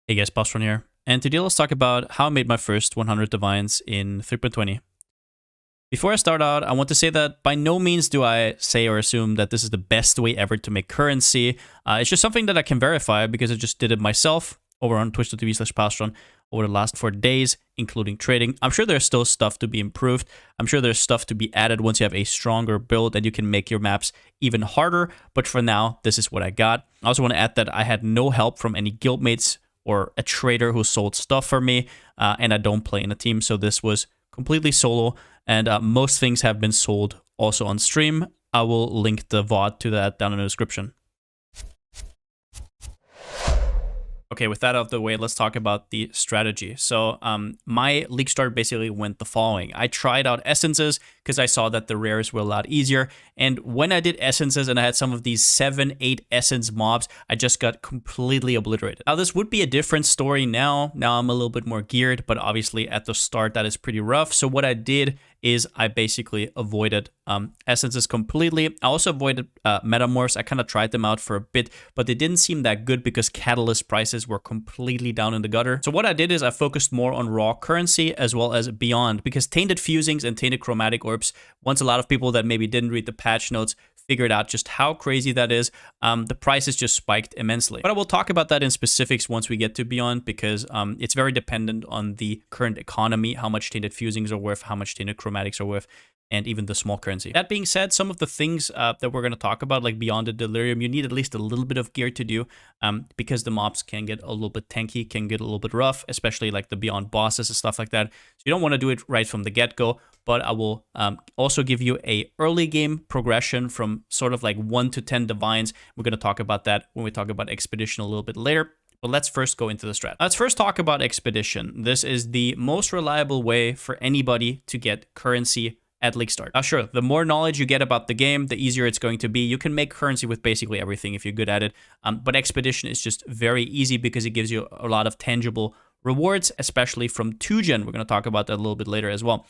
Hey guys, Palsteron here. And today let's talk about how I made my first 100 divines in 3.20. Before I start out, I want to say that by no means do I say or assume that this is the best way ever to make currency. It's just something that I can verify because I just did it myself over on twitch.tv/Palsteron over the last 4 days, including trading. I'm sure there's still stuff to be improved. I'm sure there's stuff to be added once you have a stronger build and you can make your maps even harder. But for now, this is what I got. I also want to add that I had no help from any guildmates or a trader who sold stuff for me, and I don't play in a team, so this was completely solo, and most things have been sold also on stream. I will link the VOD to that down in the description. Okay, with that out of the way, let's talk about the strategy. So my league start basically went the following. I tried out essences because I saw that the rares were a lot easier. And when I did essences and I had some of these 7-8 essence mobs, I just got completely obliterated. Now, this would be a different story now. Now I'm a little bit more geared, but obviously at the start, that is pretty rough. So what I did is I basically avoided essences completely. I also avoided metamorphs. I kind of tried them out for a bit, but they didn't seem that good because catalyst prices were completely down in the gutter. So what I did is I focused more on raw currency as well as beyond, because tainted fusings and tainted chromatic orbs, once a lot of people that maybe didn't read the patch notes figured out just how crazy that is, the prices just spiked immensely. But I will talk about that in specifics once we get to Beyond, because it's very dependent on the current economy, how much tainted fusings are worth, how much tainted chromatics are worth, and even the small currency. That being said, some of the things that we're going to talk about, like Beyond the Delirium, you need at least a little bit of gear to do, because the mobs can get a little bit tanky, can get a little bit rough, especially like the Beyond bosses and stuff like that. So you don't want to do it right from the get-go, but I will also give you a early game progression from sort of like 1 to 10 divines. We're going to talk about that when we talk about Expedition a little bit later. But let's first go into the strat. Let's first talk about Expedition. This is the most reliable way for anybody to get currency at league start. Now, sure, the more knowledge you get about the game, the easier it's going to be. You can make currency with basically everything if you're good at it. But Expedition is just very easy because it gives you a lot of tangible rewards, especially from 2gen. We're going to talk about that a little bit later as well.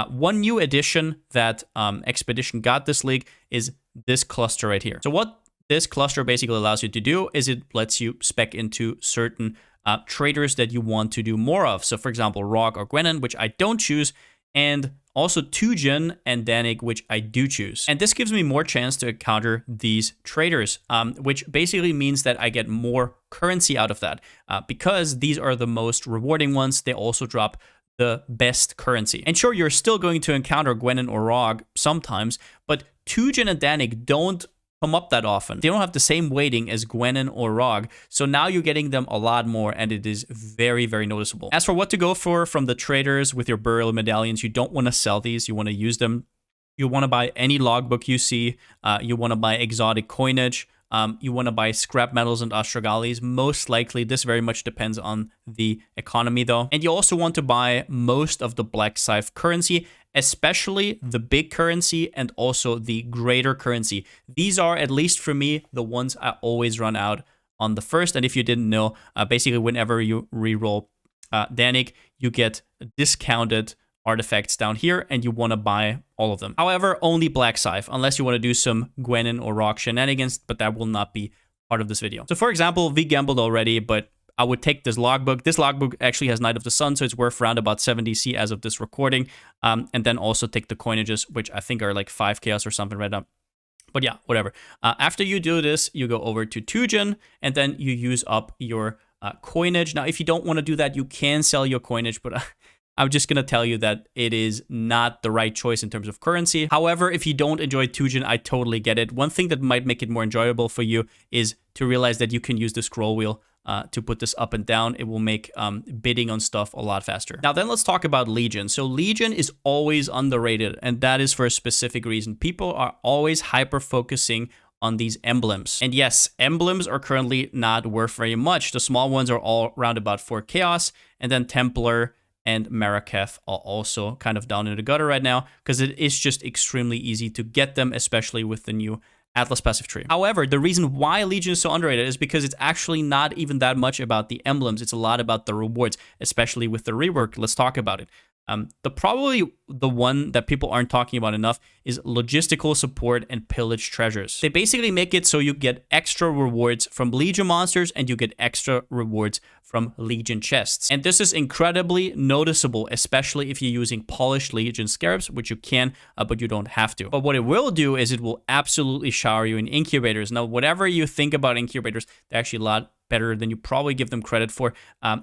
One new addition that Expedition got this league is this cluster right here. So what this cluster basically allows you to do is it lets you spec into certain traders that you want to do more of. So for example, Rog or Gwenin, which I don't choose, and also 2gen and Danik, which I do choose. And this gives me more chance to encounter these traders, which basically means that I get more currency out of that. Because these are the most rewarding ones, they also drop the best currency. And sure, you're still going to encounter Gwenin or Rog sometimes, but 2gen and Danik don't come up that often. They don't have the same weighting as Gwenin or Rog, so now you're getting them a lot more, and it is very, very noticeable. As for what to go for from the traders with your burial medallions, you don't want to sell these, you want to use them. You want to buy any logbook you see, you want to buy exotic coinage, you want to buy scrap metals and astragalis. Most likely, this very much depends on the economy though. And you also want to buy most of the Black Scythe currency, especially the big currency and also the greater currency. These are, at least for me, the ones I always run out on the first. And if you didn't know, basically whenever you reroll Danik, you get discounted artifacts down here, and you want to buy all of them. However, only Black Scythe, unless you want to do some Gwenin or Rog shenanigans, but that will not be part of this video. So for example, we gambled already, but I would take this logbook. This logbook actually has Knight of the Sun, so it's worth around about 70 C as of this recording. And then also take the coinages, which I think are like 5 chaos or something right now. But yeah, whatever. After you do this, you go over to 2gen, and then you use up your coinage. Now, if you don't want to do that, you can sell your coinage, but I'm just going to tell you that it is not the right choice in terms of currency. However, if you don't enjoy 2gen, I totally get it. One thing that might make it more enjoyable for you is to realize that you can use the scroll wheel to put this up and down. It will make bidding on stuff a lot faster. Now then, let's talk about Legion. So Legion is always underrated, and that is for a specific reason. People are always hyper-focusing on these emblems. And yes, emblems are currently not worth very much. The small ones are all around about 4 chaos, and then Templar and Marraketh are also kind of down in the gutter right now because it is just extremely easy to get them, especially with the new Atlas passive tree. However, the reason why Legion is so underrated is because it's actually not even that much about the emblems. It's a lot about the rewards, especially with the rework. Let's talk about it. Probably the one that people aren't talking about enough is logistical support and pillage treasures. They basically make it so you get extra rewards from Legion monsters and you get extra rewards from Legion chests. And this is incredibly noticeable, especially if you're using polished Legion scarabs, which you can, but you don't have to. But what it will do is it will absolutely shower you in incubators. Now, whatever you think about incubators, they're actually a lot better than you probably give them credit for.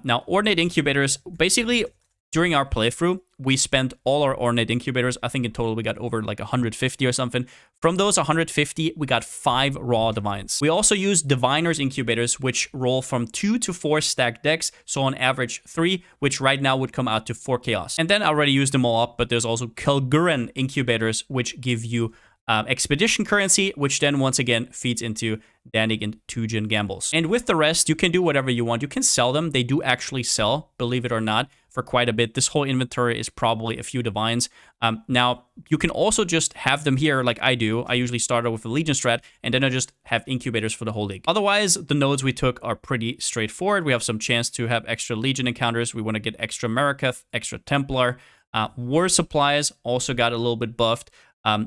Now, Ordinate Incubators, basically, during our playthrough, we spent all our Ornate Incubators. I think in total we got over like 150 or something. From those 150, we got 5 raw Divines. We also used Diviners Incubators, which roll from 2 to 4 stacked decks, so on average 3, which right now would come out to 4 Chaos. And then I already used them all up, but there's also Kelguren Incubators, which give you expedition currency, which then once again feeds into Danik and Tujen gambles. And with the rest, you can do whatever you want. You can sell them. They do actually sell, believe it or not, for quite a bit. This whole inventory is probably a few Divines. Now, you can also just have them here like I do. I usually start out with a Legion strat, and then I just have incubators for the whole league. Otherwise, the nodes we took are pretty straightforward. We have some chance to have extra Legion encounters. We want to get extra Marikath, extra Templar. War supplies also got a little bit buffed.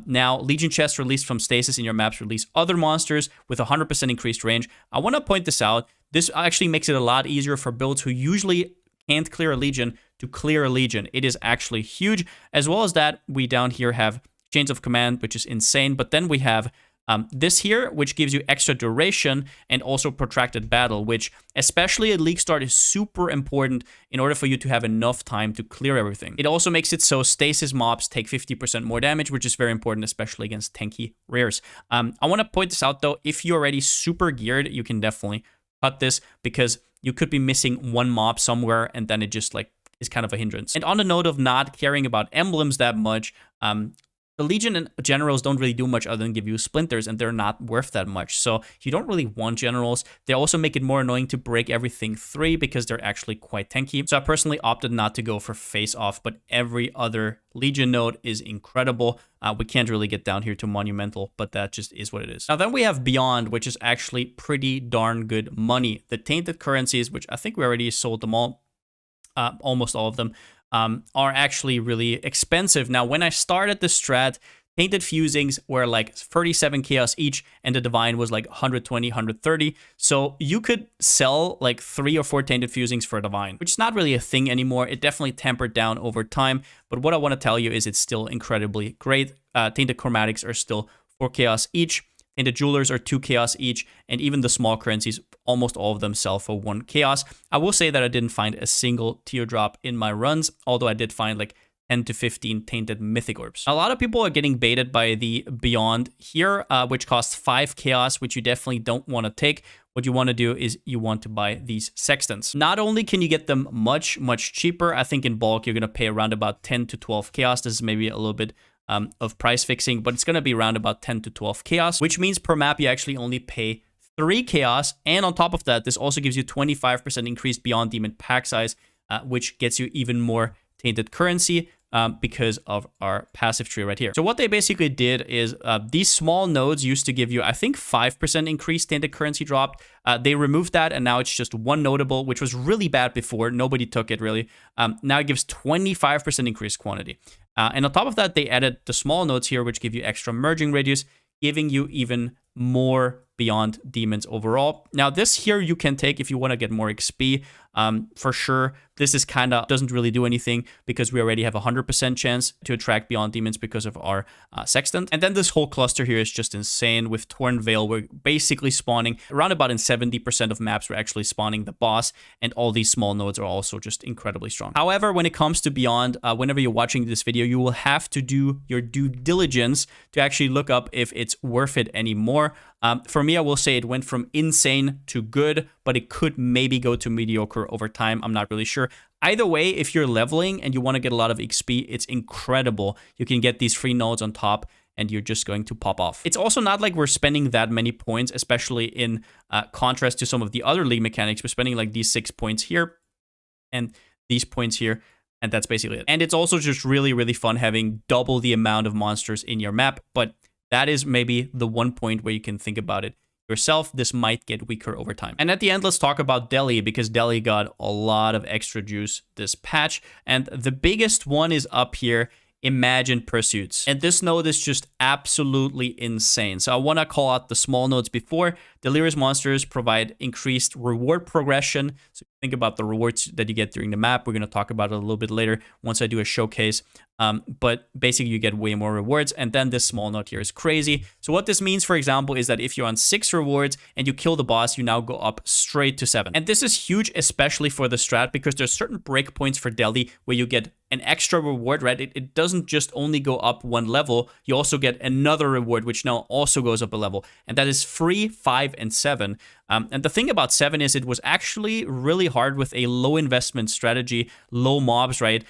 Now, Legion chests released from stasis in your maps release other monsters with 100% increased range. I want to point this out. This actually makes it a lot easier for builds who usually can't clear a Legion to clear a Legion. It is actually huge. As well as that, we down here have Chains of Command, which is insane. But then we have this here, which gives you extra duration and also protracted battle, which especially at League Start is super important in order for you to have enough time to clear everything. It also makes it so stasis mobs take 50% more damage, which is very important, especially against tanky rares. I want to point this out though. If you're already super geared, you can definitely cut this because you could be missing one mob somewhere and then it just like is kind of a hindrance. And on the note of not caring about emblems that much, the Legion and generals don't really do much other than give you splinters, and they're not worth that much. So you don't really want generals. They also make it more annoying to break everything 3 because they're actually quite tanky. So I personally opted not to go for face off, but every other Legion node is incredible. We can't really get down here to monumental, but that just is what it is. Now then we have Beyond, which is actually pretty darn good money. The tainted currencies, which I think we already sold them all, almost all of them, are actually really expensive. Now, when I started the strat, Tainted Fusings were like 37 chaos each, and the Divine was like 120, 130. So you could sell like 3 or 4 Tainted Fusings for a Divine, which is not really a thing anymore. It definitely tempered down over time. But what I want to tell you is it's still incredibly great. Tainted Chromatics are still 4 chaos each. And the Jewelers are 2 chaos each, and even the small currencies, almost all of them sell for 1 chaos. I will say that I didn't find a single teardrop in my runs, although I did find like 10 to 15 tainted mythic orbs. A lot of people are getting baited by the Beyond here, which costs 5 chaos, which you definitely don't want to take. What you want to do is you want to buy these sextants. Not only can you get them much, much cheaper, I think in bulk you're going to pay around about 10 to 12 chaos. This is maybe a little bit of price fixing, but it's going to be around about 10 to 12 chaos, which means per map you actually only pay 3 chaos. And on top of that, this also gives you 25% increased Beyond Demon pack size, which gets you even more tainted currency because of our passive tree right here. So what they basically did is these small nodes used to give you, I think, 5% increased tainted currency drop. They removed that, and now it's just 1 notable, which was really bad before. Nobody took it, really. Now it gives 25% increased quantity. And on top of that, they added the small nodes here, which give you extra merging radius, giving you even more Beyond Demons overall. Now, this here you can take if you want to get more XP. For sure, this is kind of doesn't really do anything because we already have a 100% chance to attract Beyond Demons because of our Sextant. And then this whole cluster here is just insane. With Torn Veil, we're basically spawning around about in 70% of maps, we're actually spawning the boss, and all these small nodes are also just incredibly strong. However, when it comes to Beyond, whenever you're watching this video, you will have to do your due diligence to actually look up if it's worth it anymore. For me, I will say it went from insane to good, but it could maybe go to mediocre over time. I'm not really sure. Either way, if you're leveling and you want to get a lot of XP, it's incredible. You can get these free nodes on top, and you're just going to pop off. It's also not like we're spending that many points, especially in contrast to some of the other league mechanics. We're spending like these 6 points here and these points here, and that's basically it. And it's also just really, really fun having double the amount of monsters in your map, but that is maybe the one point where you can think about it yourself, this might get weaker over time. And at the end, let's talk about Deli, because Deli got a lot of extra juice this patch. And the biggest one is up here, Imagined Pursuits. And this node is just absolutely insane. So I want to call out the small nodes before. Delirious monsters provide increased reward progression. So think about the rewards that you get during the map. We're going to talk about it a little bit later once I do a showcase. But basically, you get way more rewards. And then this small node here is crazy. So what this means, for example, is that if you're on 6 rewards and you kill the boss, you now go up straight to 7. And this is huge, especially for the strat, because there's certain breakpoints for Deli where you get an extra reward, right? It doesn't just only go up 1 level. You also get another reward, which now also goes up a level. And that is 3, 5, and 7. And the thing about 7 is it was actually really hard with a low investment strategy, low mobs, right?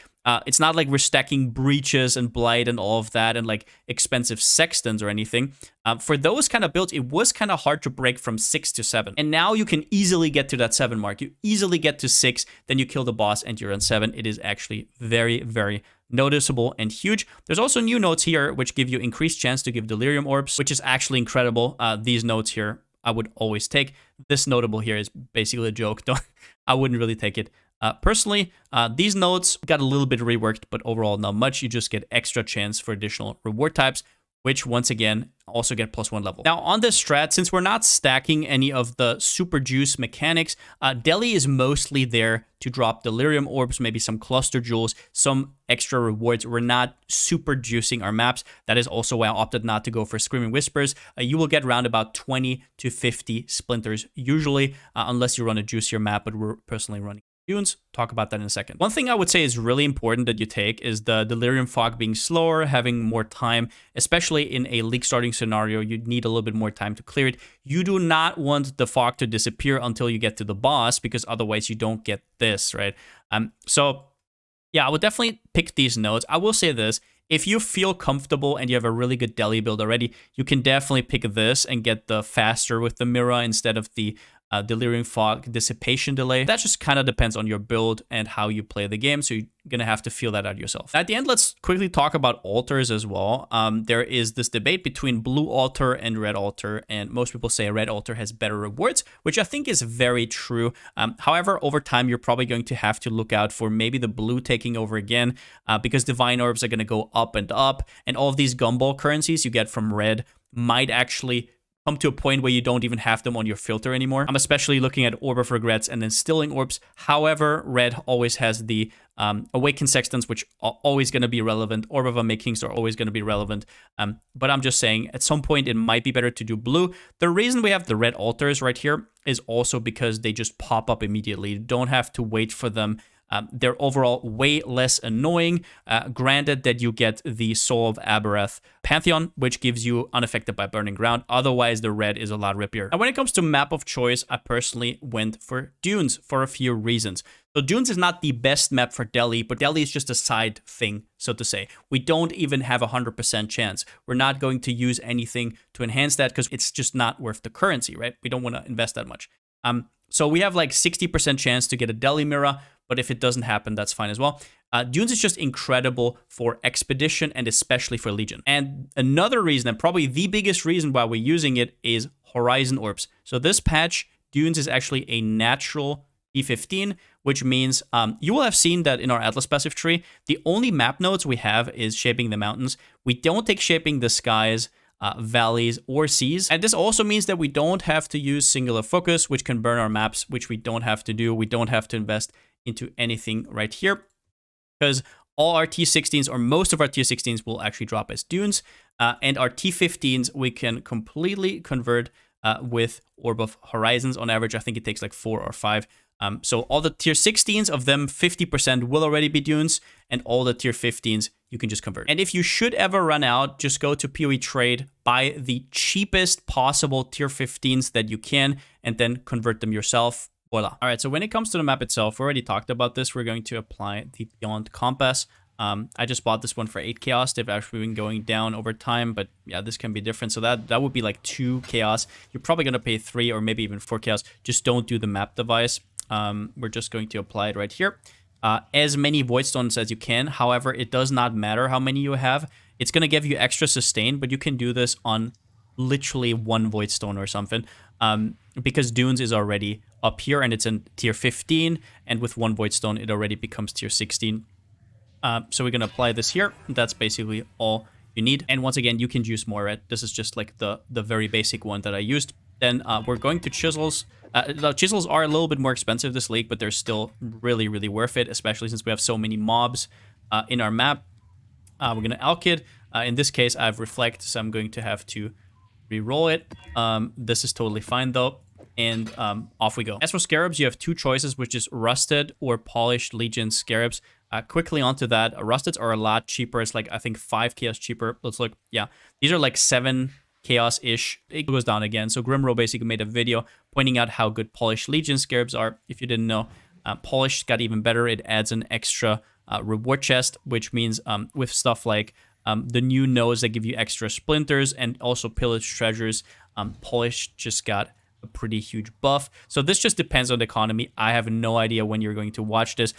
It's not like we're stacking breaches and blight and all of that and like expensive sextons or anything. For those kind of builds, it was kind of hard to break from 6 to 7. And now you can easily get to that 7 mark. You easily get to 6, then you kill the boss and you're on 7. It is actually very, very noticeable and huge. There's also new nodes here which give you increased chance to give Delirium orbs, which is actually incredible. These nodes here I would always take. This notable here is basically a joke. I wouldn't really take it. Personally, these nodes got a little bit reworked, but overall not much. You just get extra chance for additional reward types, which once again also get +1 level. Now on this strat, since we're not stacking any of the super juice mechanics, Deli is mostly there to drop Delirium orbs, maybe some cluster jewels, some extra rewards. We're not super juicing our maps. That is also why I opted not to go for Screaming Whispers. You will get around about 20 to 50 splinters usually, unless you run a juicier map, but we're personally running dunes. Talk about that in a second. One thing I would say is really important that you take is the Delirium fog being slower, having more time, especially in a league starting scenario. You need a little bit more time to clear it. You do not want the fog to disappear until you get to the boss, because otherwise you don't get this, right? So yeah, I would definitely pick these nodes. I will say this. If you feel comfortable and you have a really good Deli build already, you can definitely pick this and get the faster with the mirror instead of the Delirium fog dissipation delay. That just kind of depends on your build and how you play the game, so you're gonna have to feel that out yourself. At the end, let's quickly talk about altars as well. There is this debate between blue altar and red altar, and most people say red altar has better rewards, which I think is very true. However, over time, you're probably going to have to look out for maybe the blue taking over again, because divine orbs are gonna go up, and all of these gumball currencies you get from red might actually come to a point where you don't even have them on your filter anymore. I'm especially looking at Orb of Regrets and then Stilling Orbs. However, red always has the Awakened Sextants, which are always going to be relevant. Orb of Unmade Kings are always going to be relevant. But I'm just saying, at some point, it might be better to do blue. The reason we have the red altars right here is also because they just pop up immediately. You don't have to wait for them. They're overall way less annoying. Granted that you get the Soul of Aberrath Pantheon, which gives you unaffected by Burning Ground. Otherwise, the red is a lot rippier. And when it comes to map of choice, I personally went for Dunes for a few reasons. So Dunes is not the best map for Deli, but Deli is just a side thing, so to say. We don't even have a 100% chance. We're not going to use anything to enhance that because it's just not worth the currency, right? We don't want to invest that much. So we have like 60% chance to get a Deli Mirror, but if it doesn't happen, that's fine as well. Dunes is just incredible for Expedition and especially for Legion. And another reason, and probably the biggest reason why we're using it, is Horizon Orbs. So this patch, Dunes is actually a natural T15, which means you will have seen that in our Atlas passive tree, the only map nodes we have is Shaping the Mountains. We don't take Shaping the Skies, valleys, or seas. And this also means that we don't have to use Singular Focus, which can burn our maps, which we don't have to do. We don't have to invest into anything right here, because all our T16s, or most of our T16s, will actually drop as Dunes, and our T15s we can completely convert with Orb of Horizons. On average, I think it takes like 4 or 5. So all the tier 16s of them, 50% will already be Dunes, and all the tier 15s you can just convert. And if you should ever run out, just go to PoE Trade, buy the cheapest possible tier 15s that you can, and then convert them yourself. Voila. All right, so when it comes to the map itself, we already talked about this. We're going to apply the Beyond Compass. I just bought this one for 8 chaos. They've actually been going down over time, but yeah, this can be different. So that would be like 2 chaos. You're probably going to pay 3 or maybe even 4 chaos. Just don't do the map device. We're just going to apply it right here. As many Void Stones as you can. However, it does not matter how many you have. It's going to give you extra sustain, but you can do this on literally 1 Void Stone or something. because Dunes is already up here and it's in tier 15, and with 1 Void Stone, it already becomes tier 16. So we're going to apply this here. That's basically all you need. And once again, you can use more, right? This is just like the very basic one that I used. Then we're going to Chisels. The Chisels are a little bit more expensive this league, but they're still really, really worth it, especially since we have so many mobs in our map. We're going to Alkid. In this case, I have Reflect, so I'm going to have to re-roll it. This is totally fine, though. And off we go. As for Scarabs, you have 2 choices, which is Rusted or Polished Legion Scarabs. Quickly onto that, Rusteds are a lot cheaper. It's like, I think, 5 chaos cheaper. Let's look. Yeah, these are like 7 chaos-ish. It goes down again. So Grimro basically made a video pointing out how good Polished Legion Scarabs are. If you didn't know, Polished got even better. It adds an extra reward chest, which means with stuff like the new nose that give you extra splinters and also pillaged treasures, Polished just got a pretty huge buff. So this just depends on the economy. I have no idea when you're going to watch this.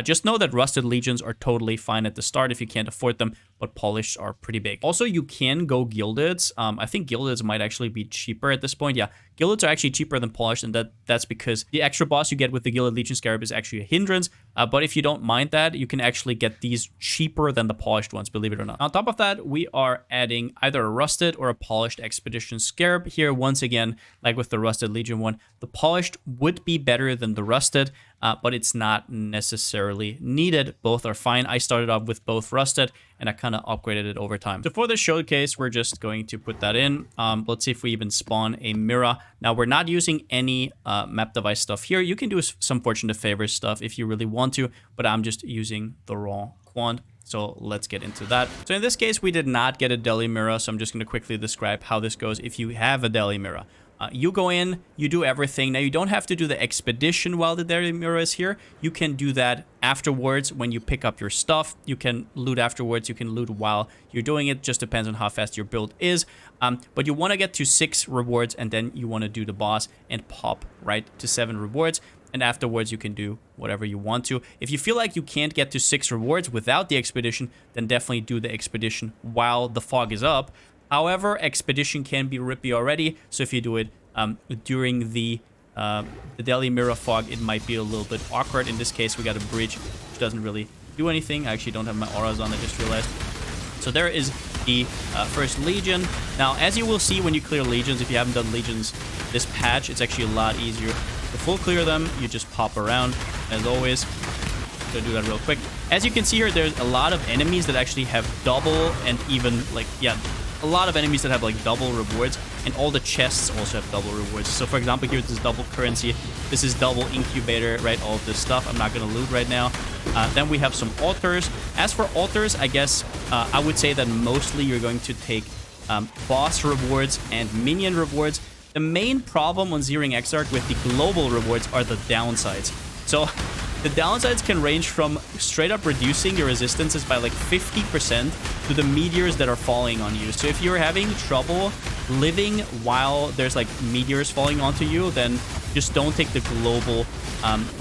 Just know that Rusted Legions are totally fine at the start if you can't afford them, but Polished are pretty big. Also, you can go Gildeds. I think Gildeds might actually be cheaper at this point. Yeah, Gildeds are actually cheaper than Polished, and that's because the extra boss you get with the Gilded Legion Scarab is actually a hindrance. But if you don't mind that, you can actually get these cheaper than the Polished ones, believe it or not. On top of that, we are adding either a Rusted or a Polished Expedition Scarab. Here, once again, like with the Rusted Legion one, the Polished would be better than the Rusted, but it's not necessarily needed. Both are fine. I started off with both Rusted, and I kind of upgraded it over time. So for this showcase, we're just going to put that in. Let's see if we even spawn a Mirror. Now, we're not using any map device stuff here. You can do some Fortune of Favors stuff if you really want to, but I'm just using the raw quant. So let's get into that. So in this case, we did not get a Deli Mirror, so I'm just going to quickly describe how this goes if you have a Deli Mirror. You go in, you do everything. Now, you don't have to do the expedition while the Deli Mirror is here. You can do that afterwards when you pick up your stuff. You can loot afterwards. You can loot while you're doing it. Just depends on how fast your build is. But you want to get to 6 rewards, and then you want to do the boss and pop right to 7 rewards. And afterwards, you can do whatever you want to. If you feel like you can't get to 6 rewards without the expedition, then definitely do the expedition while the fog is up. However, expedition can be rippy already, so if you do it during the Deli Mirror fog, it might be a little bit awkward. In this case, we got a breach, which doesn't really do anything. I actually don't have my auras on, I just realized. So there is the first Legion. Now, as you will see when you clear Legions, if you haven't done Legions this patch, it's actually a lot easier to full clear them. You just pop around, as always. I'm gonna do that real quick. As you can see here, there's a lot of enemies that actually have double and even, like, yeah, a lot of enemies that have like double rewards, and all the chests also have double rewards. So for example, here this is double currency, this is double incubator, right? All of this stuff I'm not gonna loot right now. Then we have some altars. As for altars, I guess I would say that mostly you're going to take boss rewards and minion rewards. The main problem on zeroing Exarch with the global rewards are the downsides. So the downsides can range from straight up reducing your resistances by like 50% to the meteors that are falling on you. So if you're having trouble living while there's like meteors falling onto you, then just don't take the global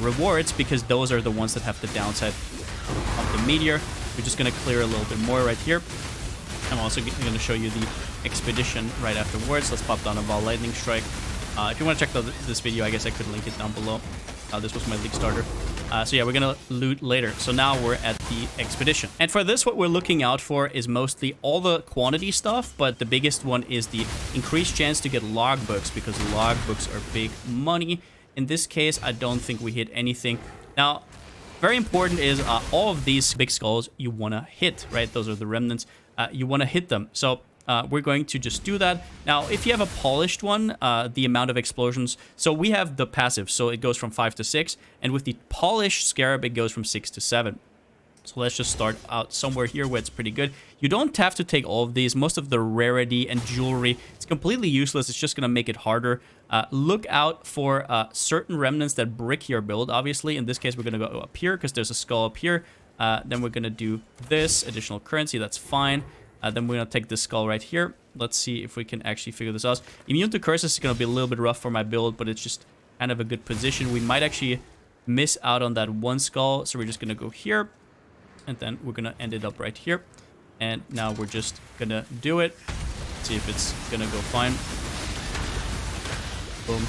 rewards, because those are the ones that have the downside of the meteor. We're just going to clear a little bit more right here. I'm also going to show you the expedition right afterwards. Let's pop down a Ball Lightning Strike. If you want to check this video, I guess I could link it down below. This was my league starter. So yeah, we're gonna loot later. So now we're at the expedition. And for this, what we're looking out for is mostly all the quantity stuff, but the biggest one is the increased chance to get logbooks, because logbooks are big money. In this case, I don't think we hit anything. Now, very important is all of these big skulls you wanna hit, right? Those are the remnants. You wanna hit them. So we're going to just do that. Now, if you have a polished one, the amount of explosions... So we have the passive, so it goes from 5 to 6. And with the polished scarab, it goes from 6 to 7. So let's just start out somewhere here where it's pretty good. You don't have to take all of these. Most of the rarity and jewelry, it's completely useless. It's just going to make it harder. Look out for certain remnants that brick your build, obviously. In this case, we're going to go up here because there's a skull up here. Then we're going to do this additional currency. That's fine. Then we're going to take this skull right here. Let's see if we can actually figure this out. Immune to curses is going to be a little bit rough for my build, but it's just kind of a good position. We might actually miss out on that one skull, so we're just going to go here. And then we're going to end it up right here. And now we're just going to do it. See if it's going to go fine. Boom.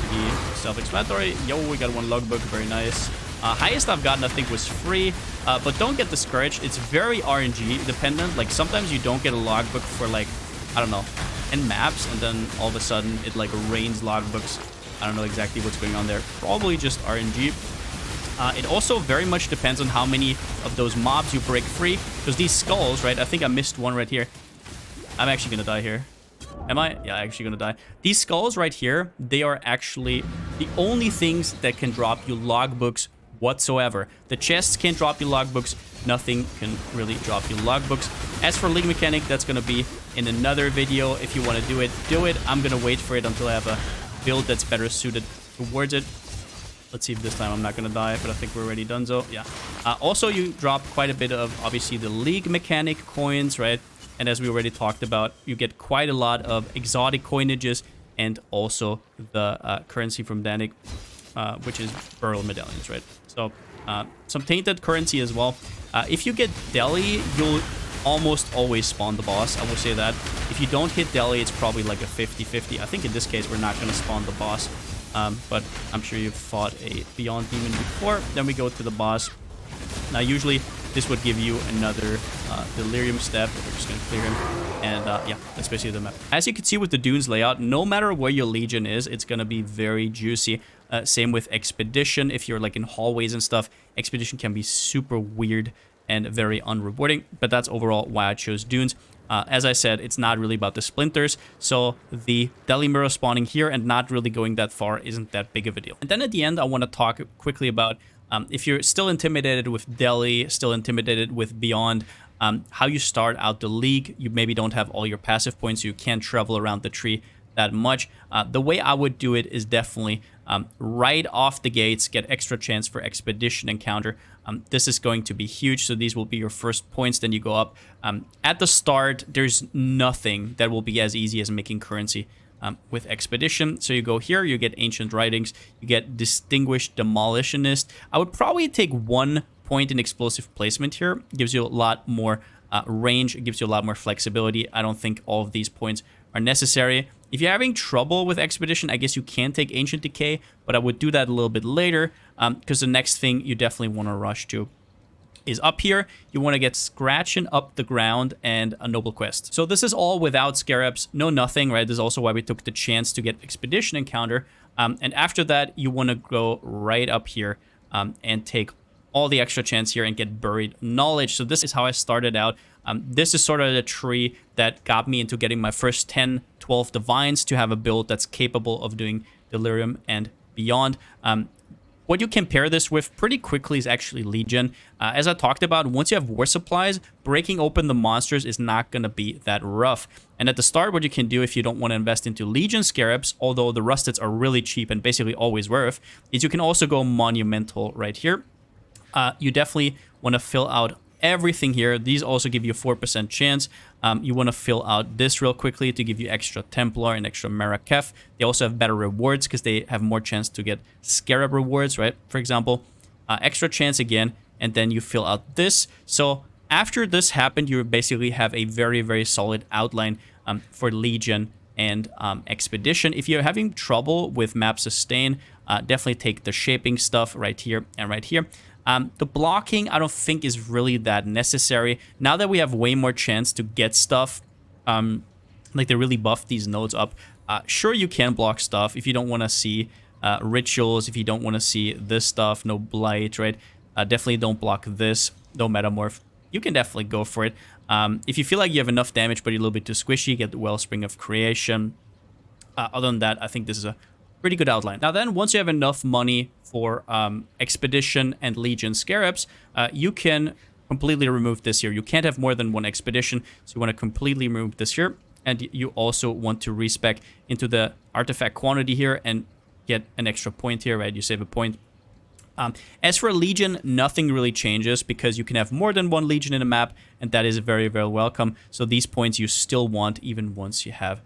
Pretty self-explanatory. Yo, we got one logbook. Very nice. Highest I've gotten, I think, was free. But don't get discouraged. It's very RNG dependent. Like, sometimes you don't get a logbook for, like, I don't know, 10 maps, and then all of a sudden it, like, rains logbooks. I don't know exactly what's going on there. Probably just RNG. It also very much depends on how many of those mobs you break free. Because these skulls, right? I think I missed one right here. I'm actually going to die here. Am I? Yeah, I'm actually going to die. These skulls right here, they are actually the only things that can drop you logbooks whatsoever. The chests can't drop you logbooks. Nothing can really drop you logbooks. As for League Mechanic, that's going to be in another video. If you want to do it, do it. I'm going to wait for it until I have a build that's better suited towards it. Let's see if this time I'm not going to die, but I think we're already done, so yeah. Also, you drop quite a bit of, obviously, the League Mechanic coins, right? And as we already talked about, you get quite a lot of exotic coinages and also the currency from Danik, which is Pearl Medallions, right? So, some tainted currency as well. If you get Delhi, you'll almost always spawn the boss, I will say that. If you don't hit Delhi, it's probably like a 50-50. I think in this case, we're not going to spawn the boss. But I'm sure you've fought a Beyond Demon before. Then we go to the boss. Now, usually, this would give you another Delirium step. We're just going to clear him. And yeah, that's basically the map. As you can see with the Dunes layout, no matter where your Legion is, it's going to be very juicy. Same with Expedition. If you're like in hallways and stuff, Expedition can be super weird and very unrewarding. But that's overall why I chose Dunes. As I said, it's not really about the splinters, so the Delhi Mirror spawning here and not really going that far isn't that big of a deal. And then at the end, I want to talk quickly about if you're still intimidated with Delhi, still intimidated with Beyond, how you start out the League. You maybe don't have all your passive points, so you can't travel around the tree that much. The way I would do it is definitely right off the gates, get extra chance for Expedition encounter. This is going to be huge, so these will be your first points, then you go up. At the start, there's nothing that will be as easy as making currency with Expedition. So you go here, you get Ancient Writings, you get Distinguished Demolitionist. I would probably take 1 point in Explosive Placement here. It gives you a lot more range, it gives you a lot more flexibility. I don't think all of these points are necessary. If you're having trouble with Expedition, I guess you can take Ancient Decay, but I would do that a little bit later, because the next thing you definitely want to rush to is up here. You want to get Scratching Up the Ground and a Noble Quest. So this is all without Scarabs, no nothing, right? This is also why we took the chance to get Expedition encounter. And after that, you want to go right up here and take all the extra chance here and get Buried Knowledge. So this is how I started out. This is sort of the tree that got me into getting my first 10, 12 Divines to have a build that's capable of doing Delirium and beyond. What you compare this with pretty quickly is actually Legion. As I talked about, once you have War Supplies, breaking open the monsters is not going to be that rough. And at the start, what you can do if you don't want to invest into Legion Scarabs, although the Rusteds are really cheap and basically always worth, is you can also go Monumental right here. You definitely want to fill out everything here. These also give you a 4% chance. You want to fill out this real quickly to give you extra Templar and extra Marakef. They also have better rewards because they have more chance to get Scarab rewards, right? For example, extra chance again, and then you fill out this. So after this happened, you basically have a very, very solid outline for Legion and Expedition. If you're having trouble with map sustain, definitely take the shaping stuff right here and right here. The blocking, I don't think is really that necessary. Now that we have way more chance to get stuff, like they really buff these nodes up, sure, you can block stuff if you don't want to see rituals, if you don't want to see this stuff, no blight, right? Definitely don't block this, no metamorph. You can definitely go for it. If you feel like you have enough damage but you're a little bit too squishy, get the Wellspring of Creation. Other than that, I think this is a pretty good outline. Now then, once you have enough money for Expedition and Legion Scarabs, you can completely remove this here. You can't have more than 1 Expedition, so you want to completely remove this here. And you also want to respec into the artifact quantity here and get an extra point here, right? You save a point. As for Legion, nothing really changes because you can have more than 1 Legion in a map, and that is very, very welcome. So these points you still want even once you have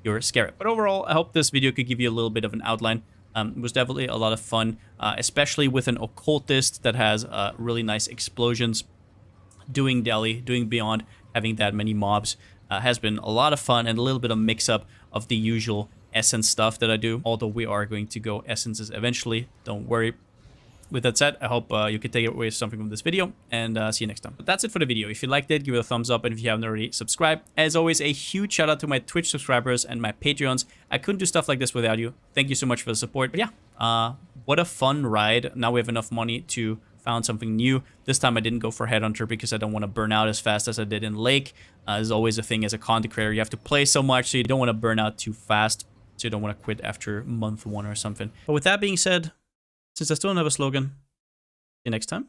your Scarab. But overall, I hope this video could give you a little bit of an outline. It was definitely a lot of fun, especially with an Occultist that has really nice explosions, doing Delhi, doing Beyond, having that many mobs. has been a lot of fun and a little bit of mix-up of the usual essence stuff that I do, although we are going to go essences eventually. Don't worry. With that said, I hope you can take away something from this video, and see you next time. But that's it for the video. If you liked it, give it a thumbs up, and if you haven't already, subscribe. As always, a huge shout out to my Twitch subscribers and my Patreons. I couldn't do stuff like this without you. Thank you so much for the support. But yeah, what a fun ride. Now we have enough money to found something new. This time I didn't go for Headhunter because I don't want to burn out as fast as I did in Lake. There's always a thing as a content creator. You have to play so much, so you don't want to burn out too fast. So you don't want to quit after month 1 or something. But with that being said, since I still don't have a slogan, see you next time.